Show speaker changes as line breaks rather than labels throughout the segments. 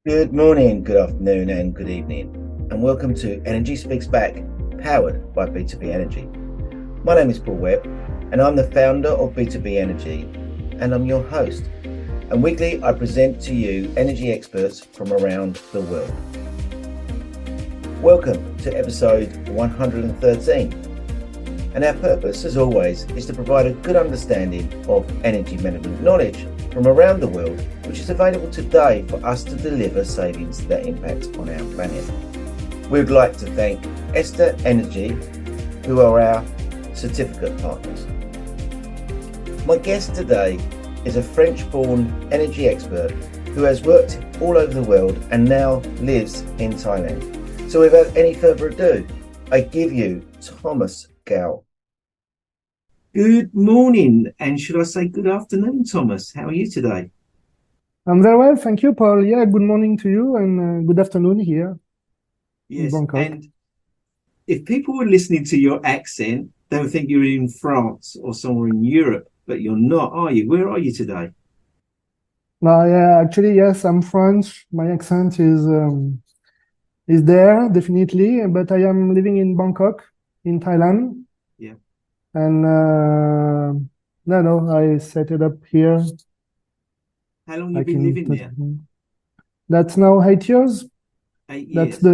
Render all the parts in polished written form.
Good morning, good afternoon, and good evening, and welcome to Energy Speaks Back, powered by B2B Energy. My name is Paul Webb, and I'm the founder of B2B Energy, and I'm your host. And weekly, I present to you energy experts from around the world. Welcome to episode 113. And our purpose, as always, is to provide a good understanding of energy management knowledge from around the world, which is available today for us to deliver savings that impact on our planet. We would like to thank Esther Energy, who are our certificate partners. My guest today is a French-born energy expert who has worked all over the world and now lives in Thailand. So without any further ado, I give you Thomas Gao. Good morning, and should I say good afternoon, Thomas? How are you today?
I'm very well, thank you, Paul. Yeah, good morning to you and good afternoon here in Bangkok.
And if people were listening to your accent, they would think you're in France or somewhere in Europe, but you're not, are you? Where are you today?
Yeah, actually, yes, I'm French. My accent is there, definitely, but I am living in Bangkok, in Thailand.
Yeah.
And I set it up here.
How long have you been living there?
That's now 8 years.
8 years.
That's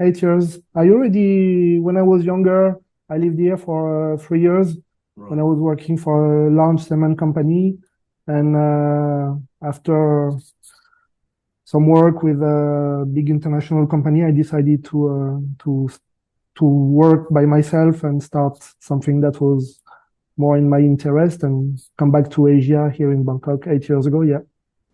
8 years. When I was younger, I lived here for 3 years.
Right.
When I was working for a large cement company. And after some work with a big international company, I decided to work by myself and start something that was more in my interest and come back to Asia here in Bangkok 8 years ago. Yeah.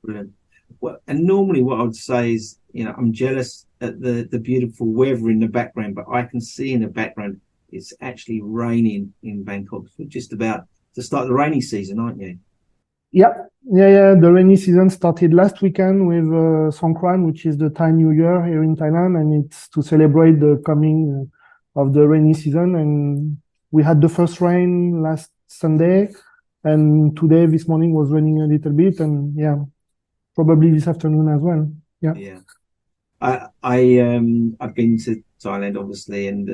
Brilliant. Well, and normally what I would say is, I'm jealous at the beautiful weather in the background, but I can see in the background it's actually raining in Bangkok. We're just about to start the rainy season, aren't you?
Yeah. The rainy season started last weekend with Songkran, which is the Thai New Year here in Thailand, and it's to celebrate the coming of the rainy season. And we had the first rain last Sunday, and today, this morning, was raining a little bit, and probably this afternoon as well. Yeah.
Yeah. I've been to Thailand, obviously, and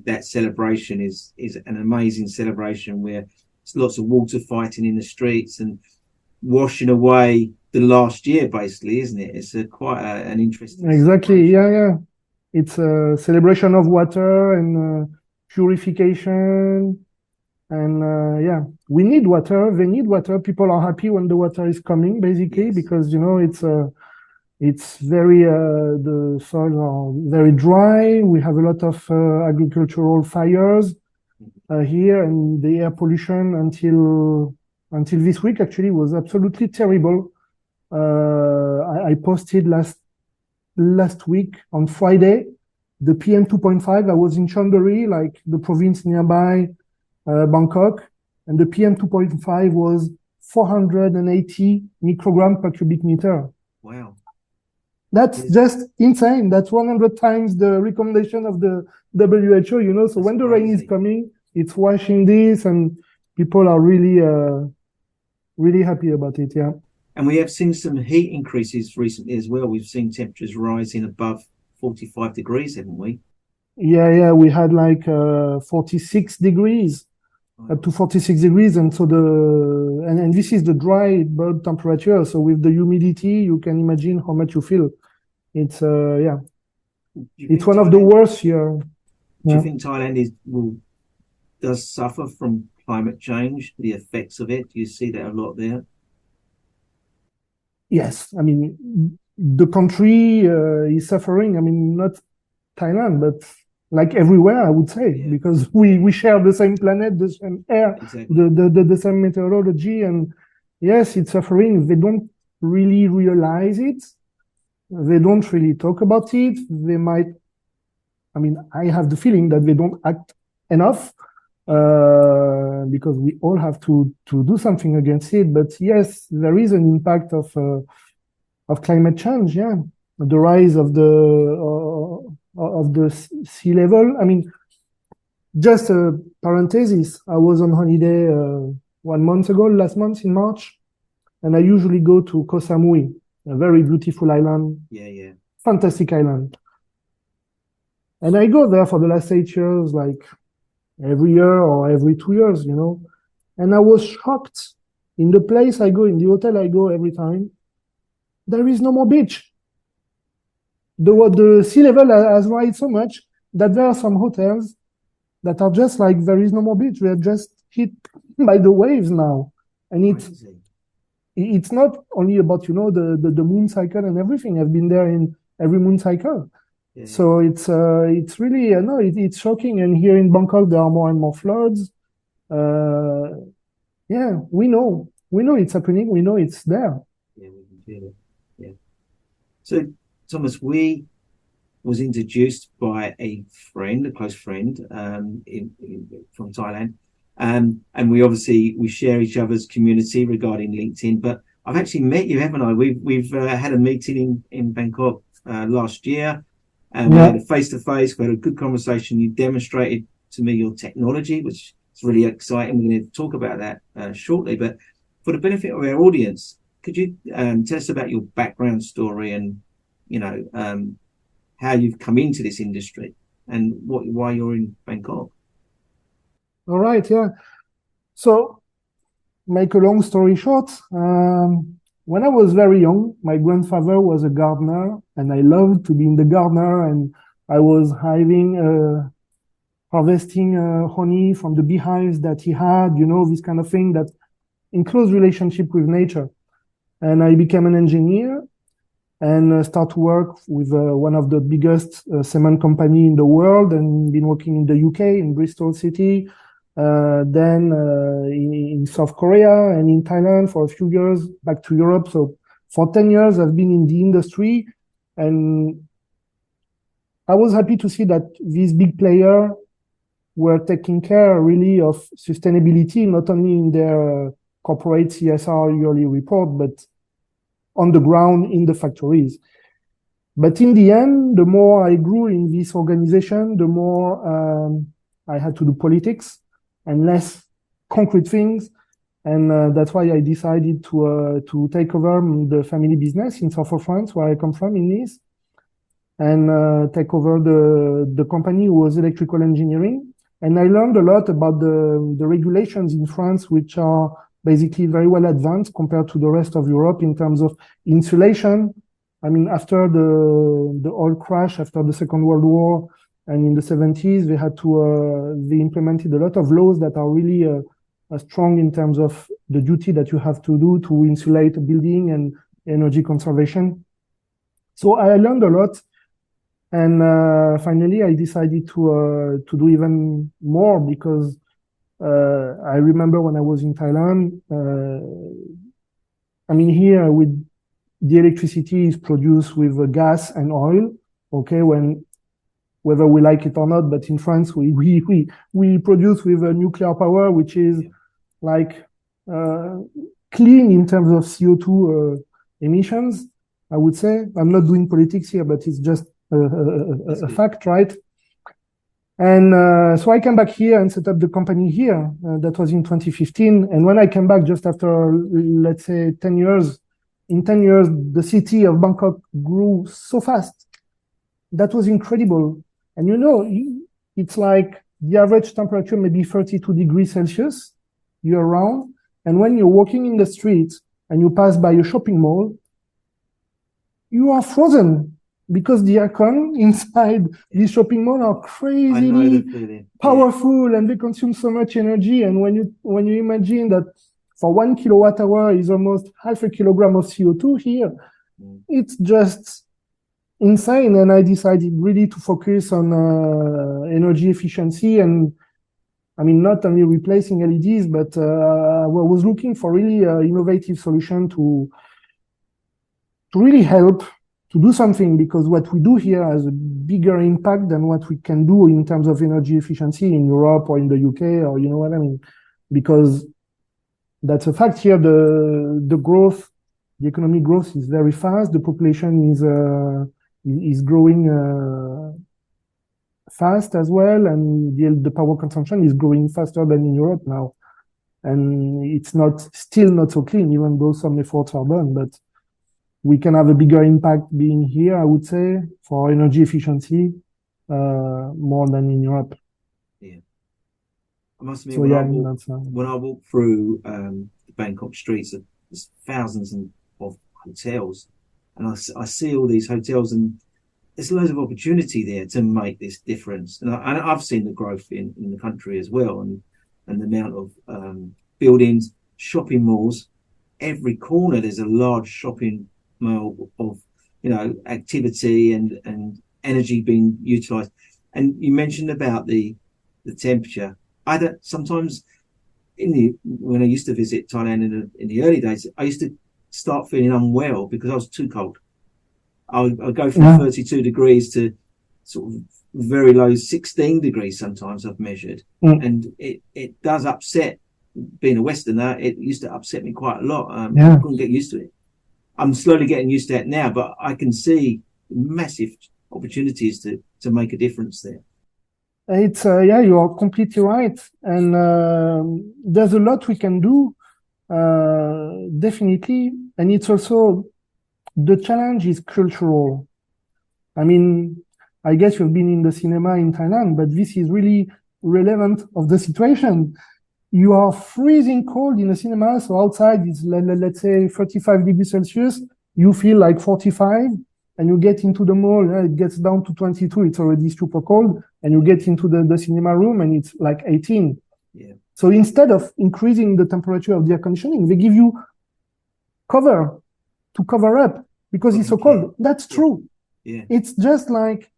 that celebration is an amazing celebration where there's lots of water fighting in the streets and washing away the last year, basically, isn't it? It's quite an interesting.
Exactly. Yeah. It's a celebration of water and purification. And we need water. They need water. People are happy when the water is coming, basically,
Yes.
because it's very the soils are very dry. We have a lot of agricultural fires here, and the air pollution until this week actually was absolutely terrible. I posted last week on Friday the PM 2.5. I was in Chonburi, like the province nearby Bangkok, and the PM 2.5 was 480 microgram per cubic meter.
Wow.
That's just insane. That's 100 times the recommendation of the WHO, So when the rain is coming, it's washing this, and people are really, really happy about it, yeah.
And we have seen some heat increases recently as well. We've seen temperatures rising above 45 degrees, haven't we?
Yeah, we had like 46 degrees. Up to 46 degrees, and so and this is the dry bulb temperature. So with the humidity, you can imagine how much you feel. It's it's one of the worst here.
Do you think Thailand does suffer from climate change, the effects of it? Do you see that a lot there?
Yes, I mean the country is suffering. I mean, not Thailand, but like everywhere, I would say, because we share the same planet, the same air,
exactly.
the same meteorology, and yes, it's suffering. They don't really realize it. They don't really talk about it. I have the feeling that they don't act enough, because we all have to do something against it. But yes, there is an impact of climate change. Yeah, the rise of the sea level. I mean, just a parenthesis. I was on holiday 1 month ago, last month in March, and I usually go to Koh Samui a very beautiful island.
Yeah.
Fantastic island. And I go there for the last 8 years, like every year or every 2 years, you know. And I was shocked. In the place I go, in the hotel I go every time, there is no more beach. The sea level has rise so much that there are some hotels that are just like, there is no more beach. We are just hit by the waves now. And it's not only about, you know, the moon cycle and everything. I've been there in every moon cycle. Yeah. So it's really, no, it's shocking. And here in Bangkok, there are more and more floods. Yeah, we know it's happening. We know it's there.
Yeah, we can feel it. Yeah. So, Thomas, we was introduced by a close friend, from Thailand, and we share each other's community regarding LinkedIn. But I've actually met you, haven't I? We've had a meeting in Bangkok last year, and we had a face-to-face. We had a good conversation. You demonstrated to me your technology, which is really exciting. We're going to talk about that shortly. But for the benefit of our audience, could you tell us about your background story and, you know, how you've come into this industry and why you're in Bangkok?
All right, yeah. So, make a long story short, when I was very young, my grandfather was a gardener, and I loved to be in the gardener, and I was harvesting honey from the beehives that he had, you know, this kind of thing, that in close relationship with nature. And I became an engineer and start to work with one of the biggest cement company in the world, and been working in the UK, in Bristol City, then in South Korea and in Thailand for a few years, back to Europe. So for 10 years, I've been in the industry, and I was happy to see that these big players were taking care really of sustainability, not only in their corporate CSR yearly report, but on the ground in the factories. But in the end, the more I grew in this organization, the more I had to do politics and less concrete things. And that's why I decided to take over the family business in south of France, where I come from, in Nice, and take over the company was electrical engineering. And I learned a lot about the regulations in France, which are basically very well advanced compared to the rest of Europe in terms of insulation. I mean, after the oil crash, after the Second World War, and in the 70s, they implemented a lot of laws that are really strong in terms of the duty that you have to do to insulate a building and energy conservation. So I learned a lot. And finally, I decided to do even more, because I remember when I was in Thailand, I mean, here with the electricity is produced with gas and oil, okay, whether we like it or not, but in France, we produce with nuclear power, which is like clean in terms of CO2 emissions, I would say. I'm not doing politics here, but it's just a fact, right? And so I came back here and set up the company here. That was in 2015. And when I came back just after, let's say, 10 years, in 10 years, the city of Bangkok grew so fast. That was incredible. And you know, it's like the average temperature may be 32 degrees Celsius year round. And when you're walking in the streets and you pass by a shopping mall, you are frozen, because the aircon inside the shopping mall are crazily powerful, and they consume so much energy. And when you imagine that for 1 kilowatt hour is almost half a kilogram of CO2 here, it's just insane. And I decided really to focus on energy efficiency, and I mean, not only replacing LEDs, but I was looking for really innovative solution to really help to do something, because what we do here has a bigger impact than what we can do in terms of energy efficiency in Europe or in the UK, or you know what I mean? Because that's a fact here. The growth, the economic growth is very fast. The population is growing fast as well, and the power consumption is growing faster than in Europe now. And it's still not so clean, even though some efforts are done. But we can have a bigger impact being here, I would say, for energy efficiency, more than in Europe.
Yeah. I must admit,
So
when I walk through the Bangkok streets, there's thousands of hotels, and I see all these hotels, and there's loads of opportunity there to make this difference. And I've seen the growth in the country as well, and the amount of buildings, shopping malls. Every corner there's a large shopping mall of activity and energy being utilized. And you mentioned about the temperature. Sometimes when I used to visit Thailand in the early days, I used to start feeling unwell because I was too cold. I'd go from 32 degrees to sort of very low 16 degrees sometimes I've measured. And it does upset, being a Westerner, it used to upset me quite a lot. I couldn't get used to it. I'm slowly getting used to it now, but I can see massive opportunities to make a difference there.
It's you are completely right, and there's a lot we can do, definitely, and it's also the challenge is cultural. I mean, I guess you've been in the cinema in Thailand, but this is really relevant of the situation. You are freezing cold in a cinema, so outside it's let's say 35 degrees Celsius. You feel like 45. And you get into the mall, it gets down to 22, it's already super cold, and you get into the cinema room and it's like 18.
Yeah.
So instead of increasing the temperature of the air conditioning, they give you cover to cover up because it's so cold. That's true.
Yeah.
It's just like,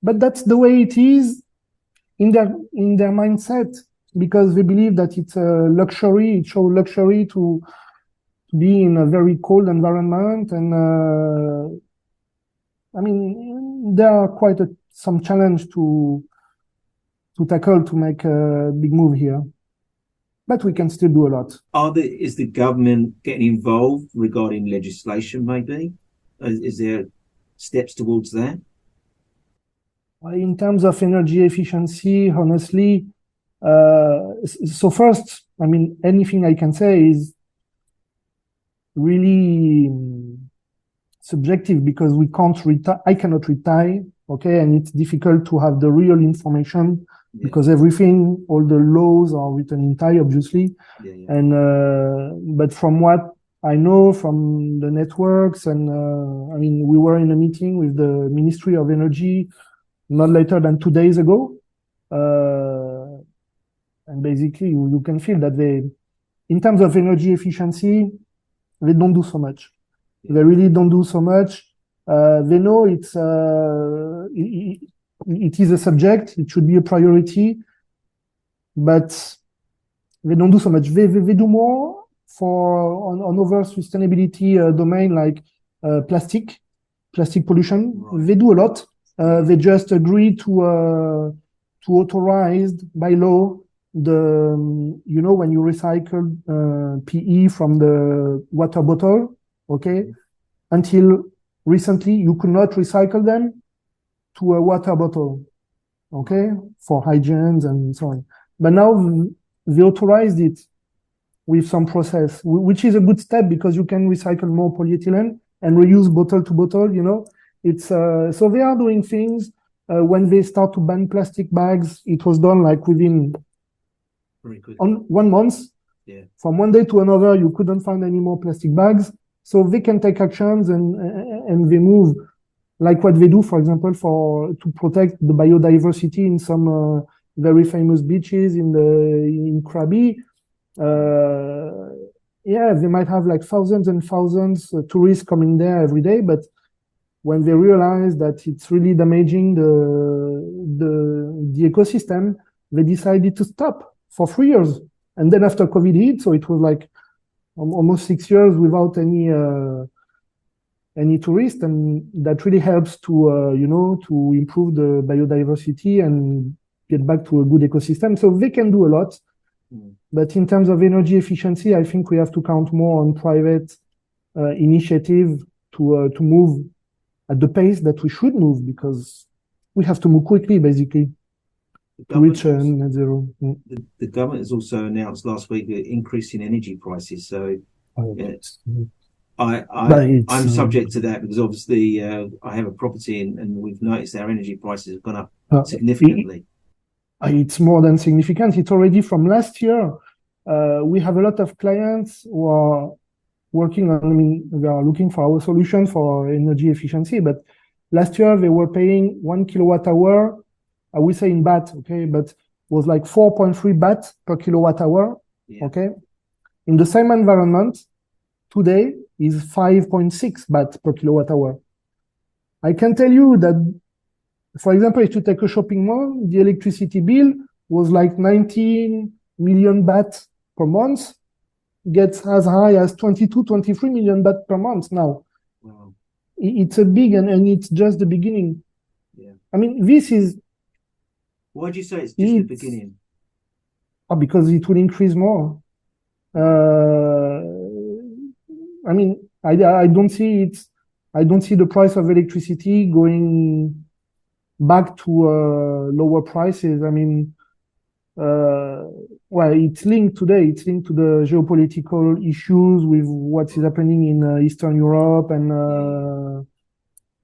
but that's the way it is in their mindset, because they believe that it's a luxury, it shows luxury to be in a very cold environment. And I mean, there are quite some challenge to tackle to make a big move here, but we can still do a lot.
Is the government getting involved regarding legislation? Maybe is there steps towards that?
In terms of energy efficiency, honestly, so first, I mean, anything I can say is really subjective because we can't I cannot retire, okay, and it's difficult to have the real information because everything, all the laws are written in Thai, obviously, and but from what I know from the networks, and I mean, we were in a meeting with the Ministry of Energy not later than 2 days ago, and basically you can feel that they, in terms of energy efficiency, they don't do so much. They really don't do so much. They know it is a subject, it should be a priority, but they don't do so much. They do more on other sustainability domain like plastic pollution. Right. They do a lot. They just agree to authorize by law the when you recycle PE from the water bottle, okay, until recently you could not recycle them to a water bottle, okay, for hygiene and so on. But now they authorized it with some process, which is a good step because you can recycle more polyethylene and reuse bottle to bottle. It's so they are doing things. When they start to ban plastic bags, it was done like within on 1 month.
Yeah.
From one day to another, you couldn't find any more plastic bags. So they can take actions and they move, like what they do, for example, to protect the biodiversity in some very famous beaches in Krabi. They might have like thousands and thousands of tourists coming there every day, but when they realize that it's really damaging the ecosystem, they decided to stop for 3 years. And then after COVID hit, so it was like almost 6 years without any tourist, and that really helps to to improve the biodiversity and get back to a good ecosystem. So they can do a lot, but in terms of energy efficiency, I think we have to count more on private initiative to move at the pace that we should move, because we have to move quickly, basically, to reach net zero.
The government has also announced last week an increase in energy prices. So
But
I'm subject to that because obviously I have a property and we've noticed our energy prices have gone up significantly.
It's more than significant. It's already from last year. We have a lot of clients who are working on, I mean, they are looking for our solution for energy efficiency, but last year they were paying 1 kilowatt hour, I will say in baht, okay, but was like 4.3 baht per kilowatt hour, okay? In the same environment, today is 5.6 baht per kilowatt hour. I can tell you that, for example, if you take a shopping mall, the electricity bill was like 19 million baht per month, gets as high as 22, 23 million baht per month now.
Wow.
It's a big, and it's just the beginning.
Yeah.
I mean, this is...
Why do you say it's just the beginning?
Because it will increase more. I mean, I don't see it. I don't see the price of electricity going back to lower prices. I mean, well, it's linked today. It's linked to the geopolitical issues with what is happening in Eastern Europe, and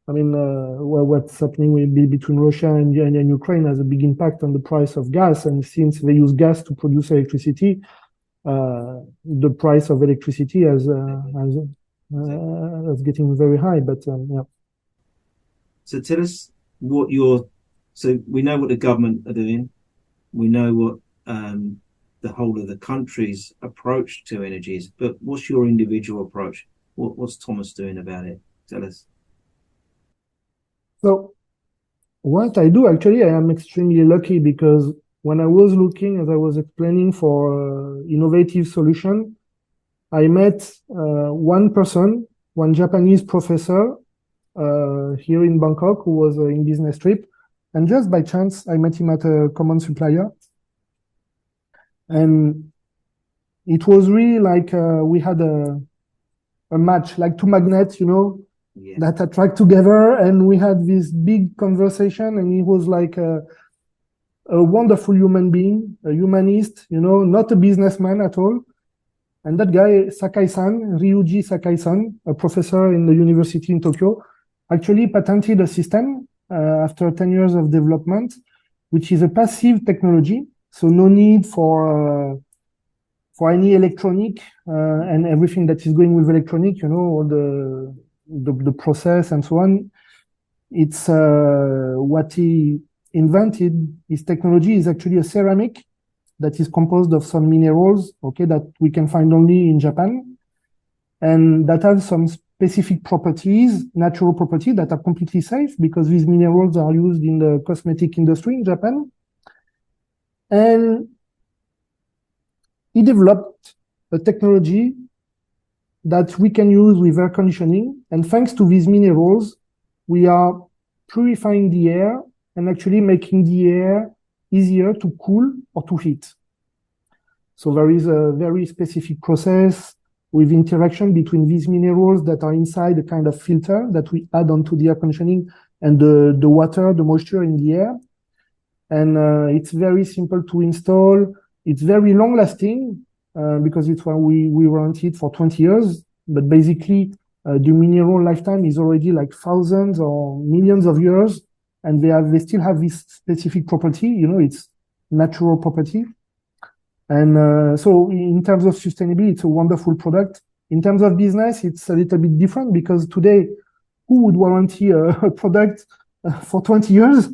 I mean, well, what's happening between Russia and Ukraine has a big impact on the price of gas. And since they use gas to produce electricity, the price of electricity is getting very high. But yeah.
So tell us what so we know what the government are doing. We know what the whole of the country's approach to energy is, but what's your individual approach? What's Thomas doing about it? Tell us.
So what I do, actually, I am extremely lucky because when I was looking, as I was explaining, for innovative solution, I met one person, one Japanese professor here in Bangkok who was in business trip. And just by chance, I met him at a common supplier. And it was really like we had a match, like two magnets, you know, that attract together. And we had this big conversation, and he was like a wonderful human being, a humanist, you know, not a businessman at all. And that guy, Sakai-san, Ryuji Sakai-san, a professor in the university in Tokyo, actually patented a system after 10 years of development, which is a passive technology. So no need for any electronic and everything that is going with electronic, you know, all the process and so on. It's what he invented. His technology is actually a ceramic that is composed of some minerals, okay, that we can find only in Japan, and that have some specific properties, natural properties that are completely safe because these minerals are used in the cosmetic industry in Japan. And he developed a technology that we can use with air conditioning. And thanks to these minerals, we are purifying the air and actually making the air easier to cool or to heat. So there is a very specific process with interaction between these minerals that are inside a kind of filter that we add onto the air conditioning and the water, the moisture in the air. And it's very simple to install. It's very long lasting because it's when we warranty it for 20 years. But basically, the mineral lifetime is already like thousands or millions of years. And they still have this specific property, you know, it's natural property. And so in terms of sustainability, it's a wonderful product. In terms of business, it's a little bit different because today, who would warranty a product for 20 years?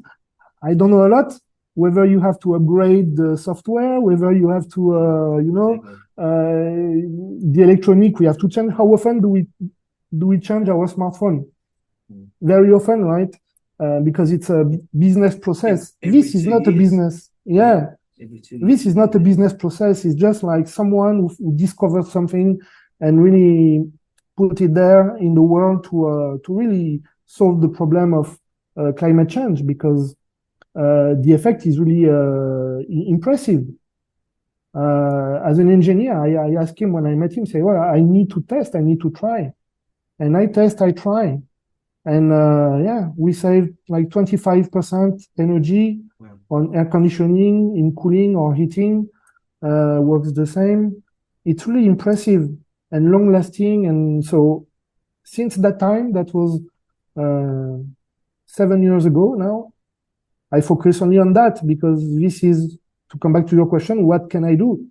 I don't know a lot. Whether you have to upgrade the software, whether you have to, you know, the electronic, we have to change. How often do we change our smartphone? Very often, right? Because it's a business process. This is not a business. Yeah. This is not a business process. It's just like someone who discovered something and really put it there in the world to really solve the problem of climate change, because the effect is really impressive. As an engineer, I asked him when I met him, say, well, I need to test, I need to try. And I test, I try. And yeah, we saved like 25% energy on air conditioning, in cooling or heating, works the same. It's really impressive. and long lasting. And so since that time, that was 7 years ago now, I focus only on that, because this is, to come back to your question, what can I do?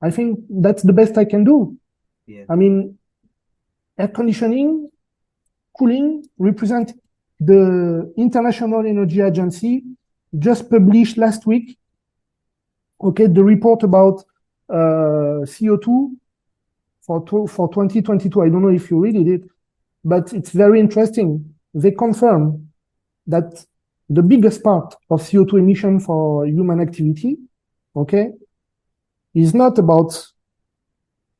I think that's the best I can do.
Yeah.
I mean, air conditioning, cooling represent the International Energy Agency just published last week, okay, the report about CO2 for 2022. I don't know if you read it, but it's very interesting. They confirm that the biggest part of CO2 emission for human activity, okay, is not about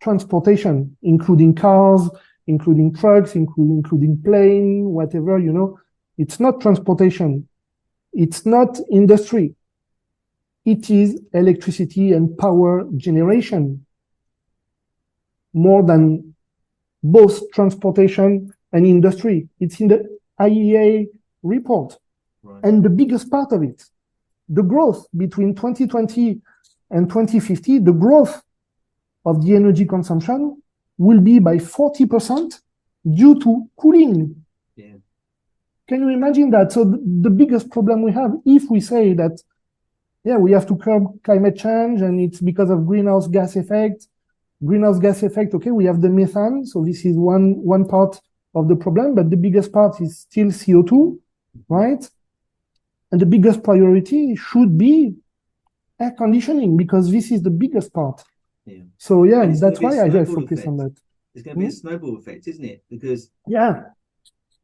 transportation, including cars, including trucks, including plane, whatever, you know. It's not transportation. It's not industry. It is electricity and power generation, more than both transportation and industry. It's in the IEA report.
Right.
And the biggest part of it, the growth between 2020 and 2050, the growth of the energy consumption will be by 40% due to cooling.
Yeah.
Can you imagine that? So the biggest problem we have, if we say that, yeah, we have to curb climate change and it's because of greenhouse gas effect, okay, we have the methane. So this is one part of the problem, but the biggest part is still CO2, right? And the biggest priority should be air conditioning, because this is the biggest part.
Yeah.
So yeah, that's why I focus on that.
It's going to be a snowball effect, isn't it? Because
yeah,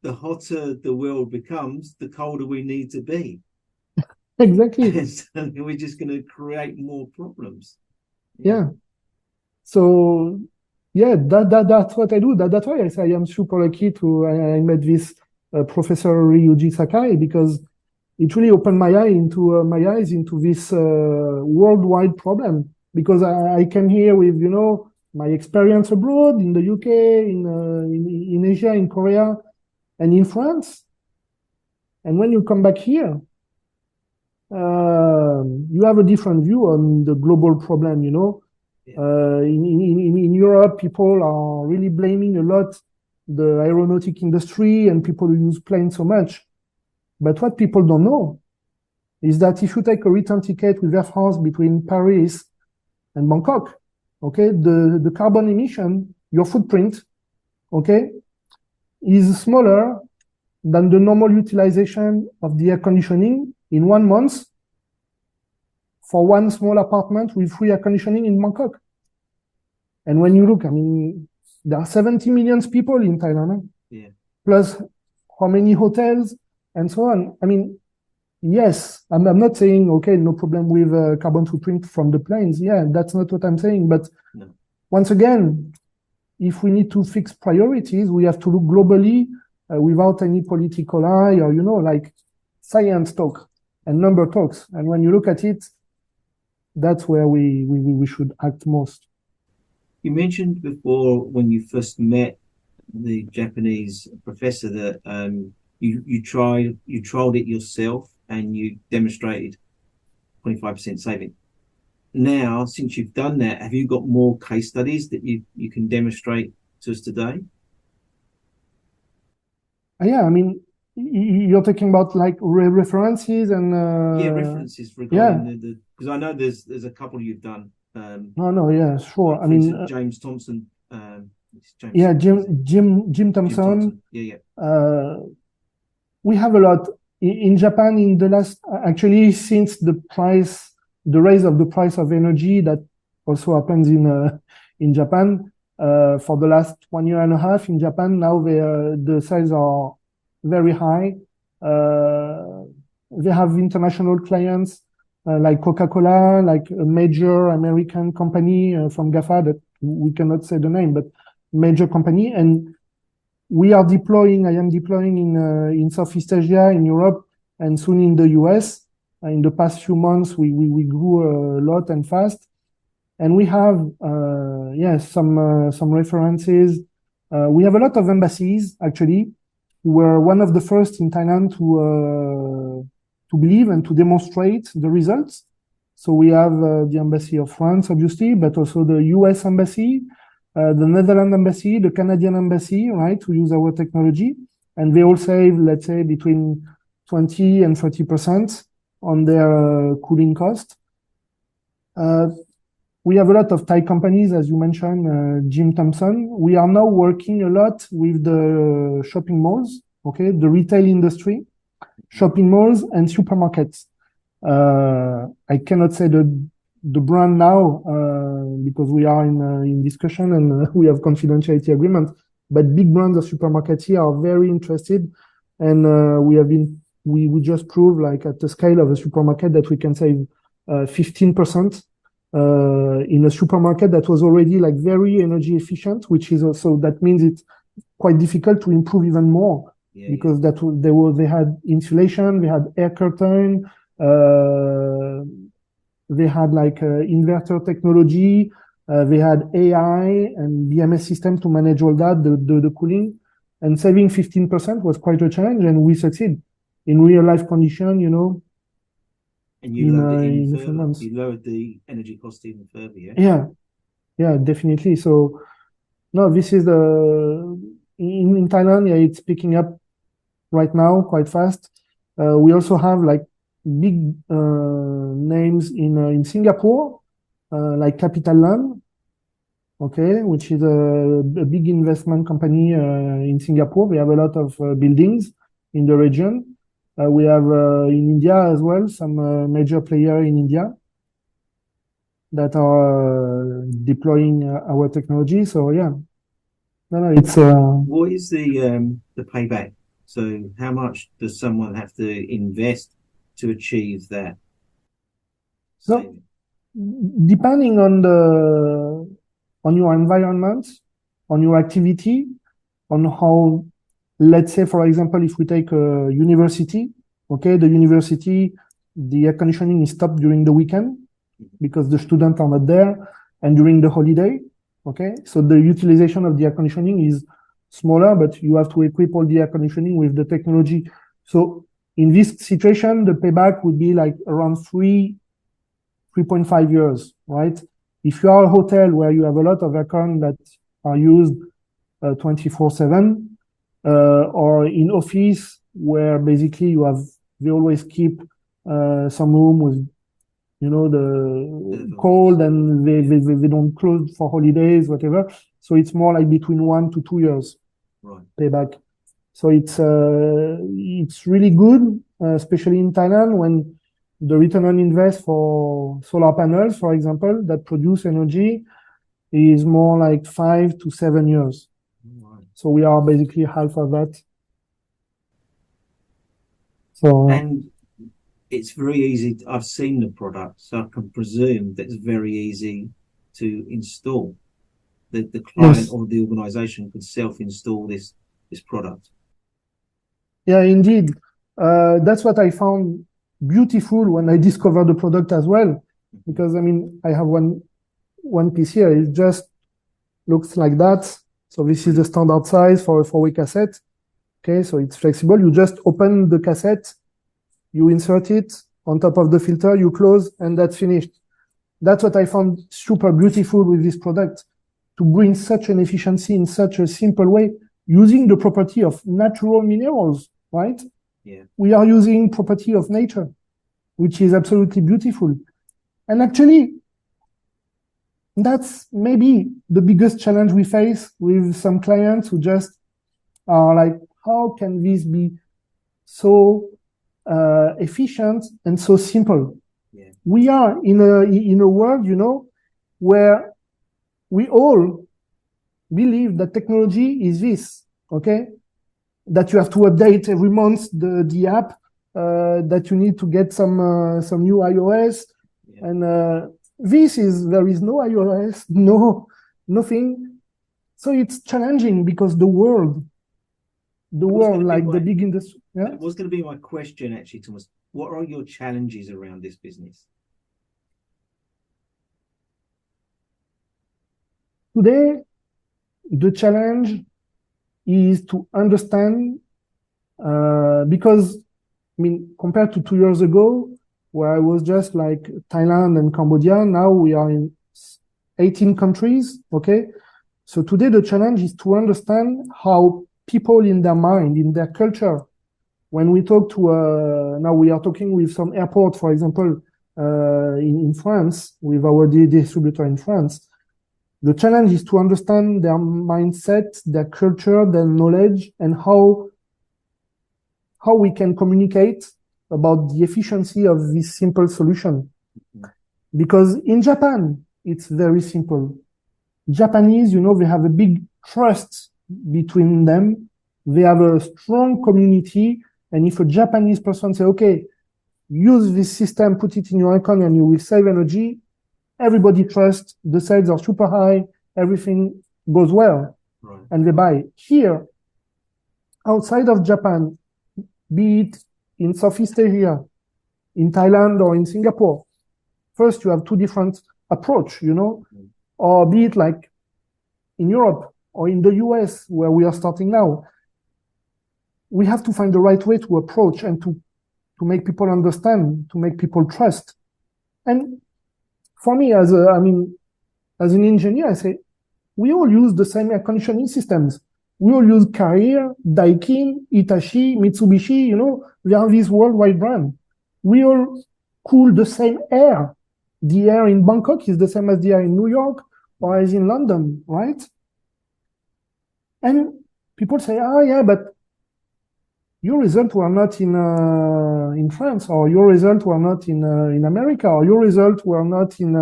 the hotter the world becomes, the colder we need to be.
Exactly.
And so we're just going to create more problems.
Yeah. So yeah, that's what I do. That's why I say I am super lucky I met this Professor Ryuji Sakai, because it really opened my eyes into this worldwide problem. Because I came here with, you know, my experience abroad in the UK, in Asia, in Korea, and in France. And when you come back here, you have a different view on the global problem, you know. In Europe, people are really blaming a lot the aeronautic industry and people who use planes so much. But what people don't know is that if you take a return ticket with Air France between Paris and Bangkok, okay, the carbon emission, your footprint, okay, is smaller than the normal utilization of the air conditioning in 1 month for one small apartment with free air conditioning in Bangkok. And when you look, I mean, there are 70 million people in Thailand, plus how many hotels and so on. I mean, yes, I'm not saying, okay, no problem with carbon footprint from the planes. Yeah, that's not what I'm saying. But once again, if we need to fix priorities, we have to look globally without any political eye or, you know, like science talk and number talks. And when you look at it, that's where we should act most.
You mentioned before when you first met the Japanese professor that you trialed it yourself and you demonstrated 25% saving. Now, since you've done that, have you got more case studies that you can demonstrate to us today?
Yeah, I mean, you're talking about like references and
references regarding because I know there's a couple you've done.
Yeah, sure. I mean,
James Thompson.
Jim Thompson. We have a lot in Japan in the last, actually, since the rise of the price of energy that also happens in Japan for the last 1 year and a half in Japan. Now the sales are very high. They have international clients like Coca-Cola, like a major American company from GAFA that we cannot say the name, but major company. And I am deploying in Southeast Asia, in Europe, and soon in the US. In the past few months, we grew a lot and fast. And we have, some references. We have a lot of embassies, actually, who were one of the first in Thailand to believe and to demonstrate the results. So we have the Embassy of France, obviously, but also the US Embassy. the Netherlands embassy, the Canadian embassy, right, to use our technology. And they all save, let's say, between 20 and 30% on their cooling cost. We have a lot of Thai companies, as you mentioned, Jim Thompson. We are now working a lot with the shopping malls, okay, the retail industry, shopping malls and supermarkets. I cannot say the brand now because we are in discussion and we have confidentiality agreement. But big brands of supermarkets here are very interested, and we just proved, like, at the scale of a supermarket, that we can save 15% in a supermarket that was already, like, very energy efficient, which is also, that means it's quite difficult to improve even more. Yeah, because they had insulation, they had air curtain, they had like inverter technology, they had AI and BMS system to manage all that, the cooling, and saving 15% was quite a challenge, and we succeed in real life condition, you know.
And you lowered it even further. You lowered the energy cost even further, yeah?
Yeah, definitely. So, no, this is in Thailand, yeah, it's picking up right now quite fast. We also have like big names in Singapore, like Capital Land, okay, which is a big investment company in Singapore. We have a lot of buildings in the region. We have in India as well, some major player in India that are deploying our technology. So yeah, no, it's.
What is the payback? So how much does someone have to invest to achieve that?
So depending on your environment, on your activity, on how, let's say, for example, if we take a university, okay, the university, the air conditioning is stopped during the weekend because the students are not there, and during the holiday, okay, so the utilization of the air conditioning is smaller, but you have to equip all the air conditioning with the technology. So in this situation, the payback would be like around 3.5 years, right? If you are a hotel where you have a lot of aircon that are used 24/7, or in office where basically they always keep some room with, you know, the cold, and they don't close for holidays, whatever. So it's more like between 1 to 2 years payback. So it's really good, especially in Thailand, when the return on invest for solar panels, for example, that produce energy is more like 5 to 7 years. So we are basically half of that. So
and it's very easy. I've seen the product, so I can presume that it's very easy to install. The client, yes, or the organization could self-install this product.
Yeah, indeed. That's what I found beautiful when I discovered the product as well. Because I mean, I have one piece here. It just looks like that. So this is the standard size for a 4-way cassette. Okay, so it's flexible. You just open the cassette, you insert it on top of the filter, you close, and that's finished. That's what I found super beautiful with this product, to bring such an efficiency in such a simple way, using the property of natural minerals, right?
Yeah.
We are using property of nature, which is absolutely beautiful. And actually, that's maybe the biggest challenge we face with some clients who just are like, how can this be so efficient and so simple?
Yeah.
We are in a world, you know, where we all believe that technology is this, okay? That you have to update every month the app, that you need to get some new iOS, yeah, and there is no iOS, nothing. So it's challenging because the world, like the big industry. Yeah?
That was going to be my question, actually, Thomas. What are your challenges around this business?
Today, the challenge is to understand, because, I mean, compared to 2 years ago, where I was just like Thailand and Cambodia, now we are in 18 countries, okay? So today the challenge is to understand how people in their mind, in their culture, when we talk to, now we are talking with some airport, for example, in France, with our distributor in France, the challenge is to understand their mindset, their culture, their knowledge, and how we can communicate about the efficiency of this simple solution. Because in Japan, it's very simple. Japanese, they have a big trust between them. They have a strong community. And if a Japanese person say, okay, use this system, put it in your account and you will save energy, everybody trusts, the sales are super high, everything goes well, right, and they buy. Here, outside of Japan, be it in Southeast Asia, in Thailand or in Singapore, first you have two different approach, or be it like in Europe or in the US where we are starting now. We have to find the right way to approach and to make people understand, to make people trust. And for me, as an engineer, I say, we all use the same air conditioning systems. We all use Carrier, Daikin, Hitachi, Mitsubishi, we are this worldwide brand. We all cool the same air. The air in Bangkok is the same as the air in New York or as in London, right? And people say, yeah, but your results were not in France, or your results were not in America, or your results were not in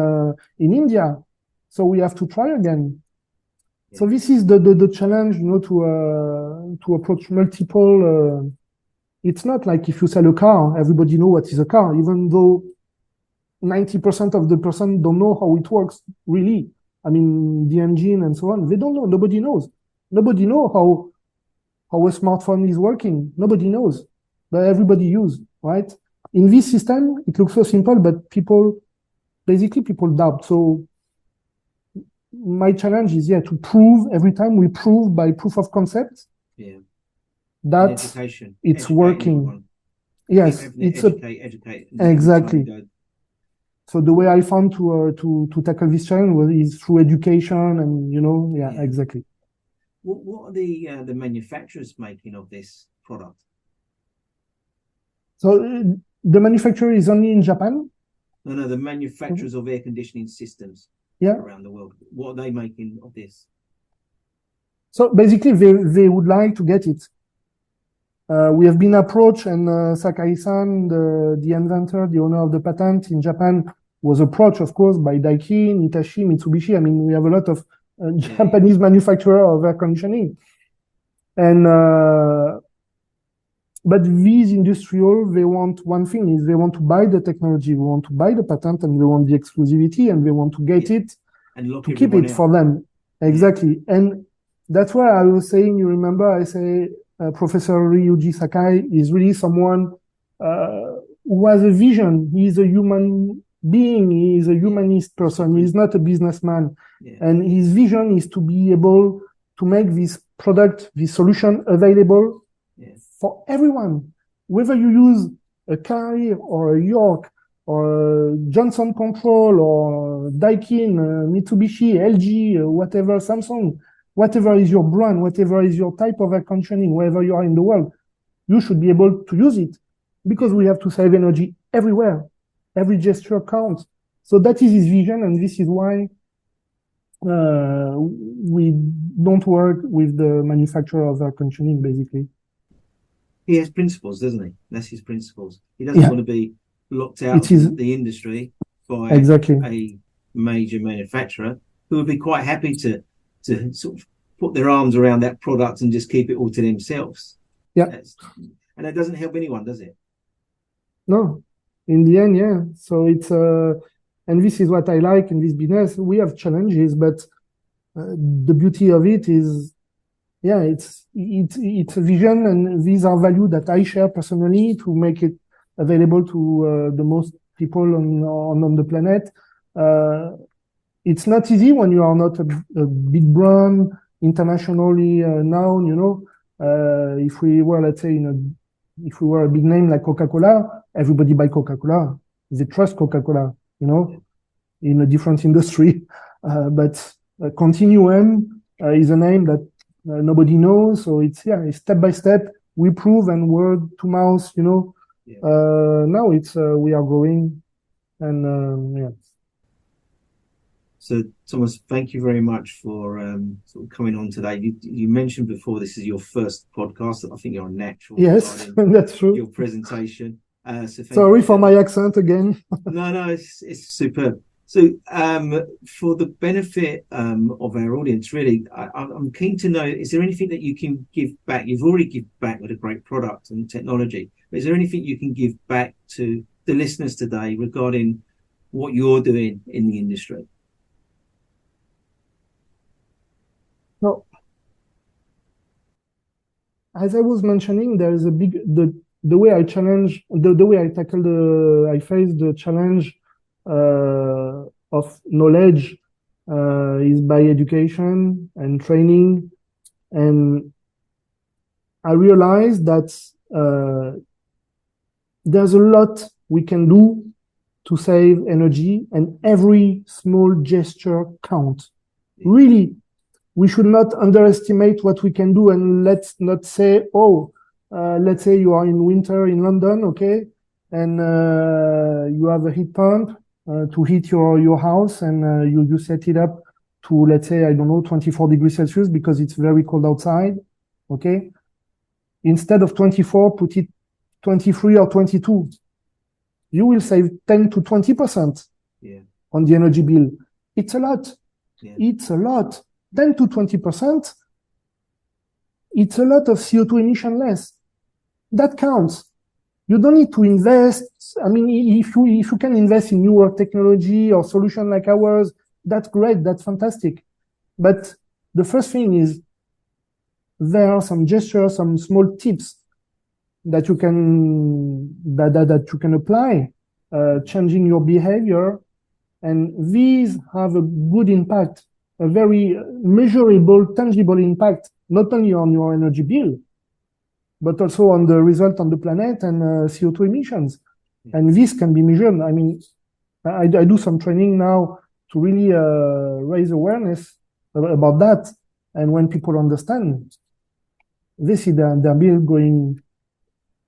India. So we have to try again. Yeah. So this is the challenge, to approach multiple. It's not like if you sell a car, everybody know what is a car, even though 90% of the person don't know how it works really. I mean, the engine and so on, they don't know. Nobody knows. Nobody knows how a smartphone is working. Nobody knows, but everybody uses, right? In this system, it looks so simple, but people doubt. So my challenge is, to prove every time we prove by proof of concept, that it's working. Yes, it's educate. Exactly. So the way I found to tackle this challenge is through education and, exactly.
What are the manufacturers making of this product?
So the manufacturer is only in Japan?
No, the manufacturers of air conditioning systems around the world. What are they making of this?
So basically, they would like to get it. We have been approached, and Sakai-san, the inventor, the owner of the patent in Japan, was approached, of course, by Daikin, Hitachi, Mitsubishi. I mean, we have a lot of Japanese manufacturer of air conditioning. And but these industrial, they want one thing, is they want to buy the technology, they want to buy the patent, and they want the exclusivity, and they want to get it and to keep it for them. Exactly. And that's why I was saying, you remember, I say Professor Ryuji Sakai is really someone who has a vision. He's a human being, he is a humanist person, he's not a businessman. And his vision is to be able to make this product, this solution available for everyone. Whether you use a Carrier or a York or a Johnson Control or Daikin, Mitsubishi, LG, whatever, Samsung, whatever is your brand, whatever is your type of air conditioning, wherever you are in the world, you should be able to use it, because we have to save energy everywhere. Every gesture counts. So that is his vision, and this is why we don't work with the manufacturer of air conditioning, basically.
He has principles, doesn't he? That's his principles. He doesn't want to be locked out of the industry by a major manufacturer who would be quite happy to sort of put their arms around that product and just keep it all to themselves. And that doesn't help anyone, does it?
No. In the end, So it's and this is what I like in this business. We have challenges, but the beauty of it is, it's a vision, and these are values that I share personally to make it available to the most people on the planet. It's not easy when you are not a big brand, internationally known. If we were, let's say, if we were a big name like Coca-Cola, everybody buy Coca-Cola. They trust Coca-Cola, in a different industry. But Continuum, is a name that nobody knows. So it's step by step. We prove and word to mouth. Now it's we are growing, and yeah.
So, Thomas, thank you very much for sort of coming on today. You mentioned before this is your first podcast. I think you're a natural.
Yes, that's true.
Your presentation. So
sorry for my accent again.
No, it's superb. So, for the benefit of our audience, really, I'm keen to know: is there anything that you can give back? You've already given back with a great product and technology, but is there anything you can give back to the listeners today regarding what you're doing in the industry?
No, as I was mentioning, there is a big the way I challenge the way I tackle I face the challenge of knowledge is by education and training, and I realized that there's a lot we can do to save energy, and every small gesture counts. Really, we should not underestimate what we can do, and let's not say, let's say you are in winter in London, okay, and you have a heat pump to heat your house, and you set it up to, let's say, I don't know, 24 degrees Celsius because it's very cold outside, okay? Instead of 24, put it 23 or 22. You will save 10 to 20% on the energy bill. It's a lot. Yeah. It's a lot. 10 to 20%. It's a lot of CO2 emission less. That counts. You don't need to invest. I mean, if you can invest in newer technology or solution like ours, that's great. That's fantastic. But the first thing is there are some gestures, some small tips that you can that you can apply, changing your behavior, and these have a good impact, a very measurable, tangible impact, not only on your energy bill, but also on the result on the planet and CO2 emissions. And this can be measured. I mean, I do some training now to really raise awareness about that. And when people understand, they see their bill going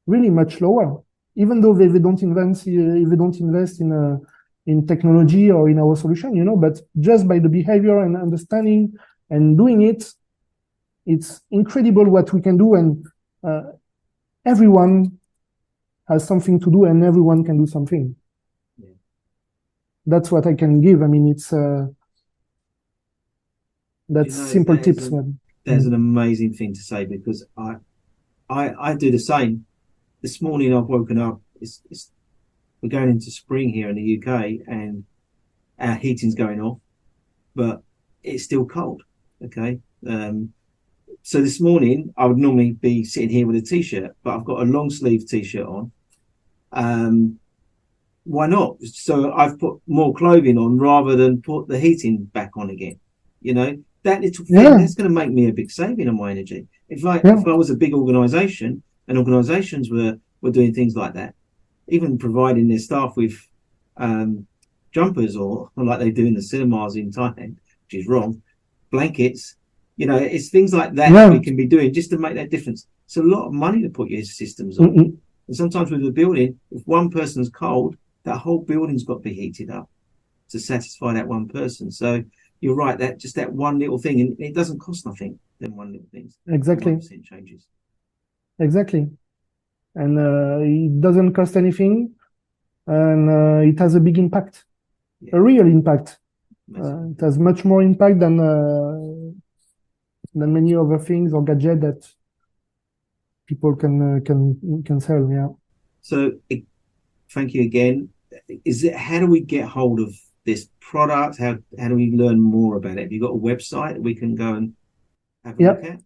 really much lower, even though they don't invest in technology or in our solution, but just by the behavior and understanding and doing it, it's incredible what we can do. And everyone has something to do, and everyone can do something. Yeah. That's what I can give. I mean, it's that's simple tips.
That's an amazing thing to say, because I do the same. This morning I've woken up. We're going into spring here in the UK, and our heating's going off, but it's still cold. Okay. So this morning I would normally be sitting here with a t-shirt, but I've got a long sleeve t-shirt on. Why not? So I've put more clothing on rather than put the heating back on again. That little thing, that's going to make me a big saving on my energy. If I was a big organisation, and organisations were doing things like that, even providing their staff with jumpers or like they do in the cinemas in Thailand, which is wrong, blankets, it's things like that we can be doing just to make that difference. It's a lot of money to put your systems on. Mm-hmm. And sometimes with a building, if one person's cold, that whole building's got to be heated up to satisfy that one person. So you're right, that one little thing, and it doesn't cost nothing, them one little things.
Exactly.
1% changes.
Exactly. And it doesn't cost anything, and it has a big impact, a real impact. It has much more impact than many other things or gadgets that people can sell. Yeah.
So, thank you again. How do we get hold of this product? How do we learn more about it? Have you got a website that we can go and have a look at?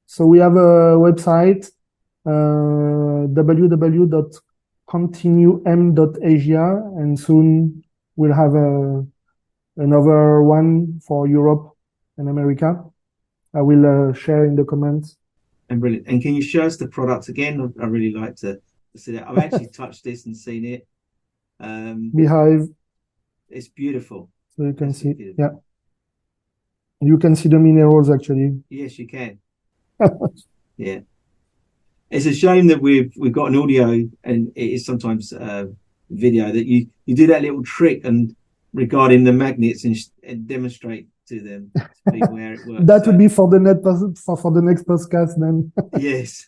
So we have a website, www.continuem.asia, and soon we'll have another one for Europe and America. I will share in the comments.
And brilliant. And can you show us the products again? I really like to see that. I've actually touched this and seen it.
Beehive.
It's beautiful.
So you can see, yeah. You can see the minerals actually.
Yes, you can. Yeah. It's a shame that we've got an audio and it is sometimes video that you do that little trick and regarding the magnets and demonstrate to them to people how it works.
That would be for the for the next podcast then.
Yes.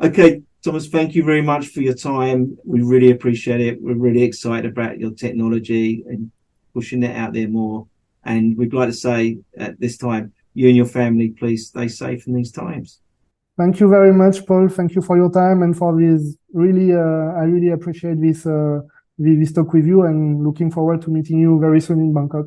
Okay, Thomas, thank you very much for your time. We really appreciate it. We're really excited about your technology and pushing it out there more. And we'd like to say at this time, you and your family, please stay safe in these times.
Thank you very much, Paul. Thank you for your time and for this. Really, I really appreciate this talk with you, and looking forward to meeting you very soon in Bangkok.